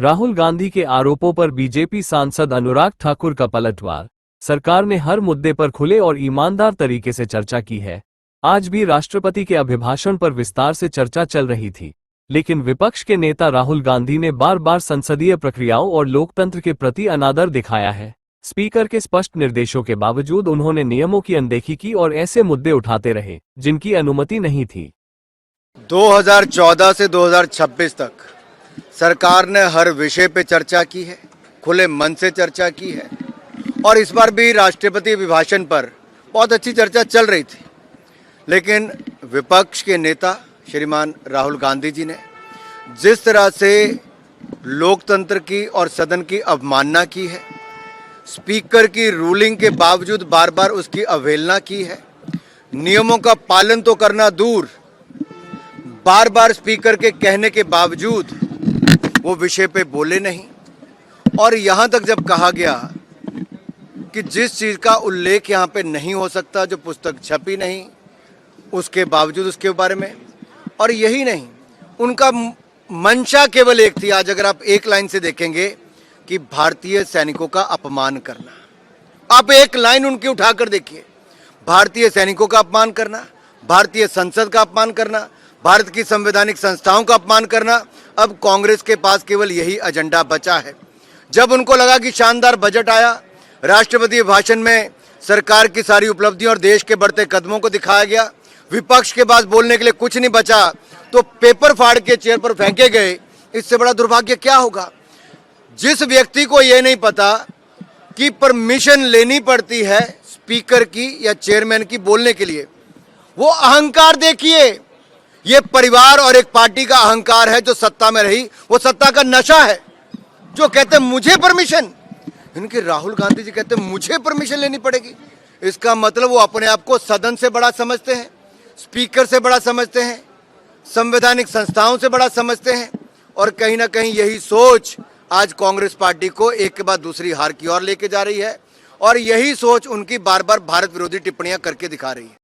राहुल गांधी के आरोपों पर बीजेपी सांसद अनुराग ठाकुर का पलटवार। सरकार ने हर मुद्दे पर खुले और ईमानदार तरीके से चर्चा की है। आज भी राष्ट्रपति के अभिभाषण पर विस्तार से चर्चा चल रही थी, लेकिन विपक्ष के नेता राहुल गांधी ने बार बार संसदीय प्रक्रियाओं और लोकतंत्र के प्रति अनादर दिखाया है। स्पीकर के स्पष्ट निर्देशों के बावजूद उन्होंने नियमों की अनदेखी की और ऐसे मुद्दे उठाते रहे जिनकी अनुमति नहीं थी। 2014 से 2026 तक सरकार ने हर विषय पे चर्चा की है, खुले मन से चर्चा की है और इस बार भी राष्ट्रपति अभिभाषण पर बहुत अच्छी चर्चा चल रही थी। लेकिन विपक्ष के नेता श्रीमान राहुल गांधी जी ने जिस तरह से लोकतंत्र की और सदन की अवमानना की है, स्पीकर की रूलिंग के बावजूद बार बार उसकी अवहेलना की है, नियमों का पालन तो करना दूर, बार बार स्पीकर के कहने के बावजूद वो विषय पे बोले नहीं। और यहाँ तक जब कहा गया कि जिस चीज़ का उल्लेख यहाँ पे नहीं हो सकता, जो पुस्तक छपी नहीं, उसके बावजूद उसके बारे में, और यही नहीं, उनका मंशा केवल एक थी। आज अगर आप एक लाइन से देखेंगे कि भारतीय सैनिकों का अपमान करना, आप एक लाइन उनकी उठाकर देखिए, भारतीय सैनिकों का अपमान करना, भारतीय संसद का अपमान करना, भारत की संवैधानिक संस्थाओं का अपमान करना। अब कांग्रेस के पास केवल यही एजेंडा बचा है। जब उनको लगा कि शानदार बजट आया, राष्ट्रपति भाषण में सरकार की सारी उपलब्धियों और देश के बढ़ते कदमों को दिखाया गया, विपक्ष के पास बोलने के लिए कुछ नहीं बचा, तो पेपर फाड़ के चेयर पर फेंके गए। इससे बड़ा दुर्भाग्य क्या होगा? जिस व्यक्ति को यह नहीं पता कि परमिशन लेनी पड़ती है स्पीकर की या चेयरमैन की बोलने के लिए, वो अहंकार देखिए। ये परिवार और एक पार्टी का अहंकार है जो सत्ता में रही, वो सत्ता का नशा है। जो कहते हैं मुझे परमिशन, इनके राहुल गांधी जी कहते हैं मुझे परमिशन लेनी पड़ेगी। इसका मतलब वो अपने आप को सदन से बड़ा समझते हैं, स्पीकर से बड़ा समझते हैं, संवैधानिक संस्थाओं से बड़ा समझते हैं। और कहीं ना कहीं यही सोच आज कांग्रेस पार्टी को एक के बाद दूसरी हार की ओर लेके जा रही है, और यही सोच उनकी बार बार भारत विरोधी टिप्पणियां करके दिखा रही है।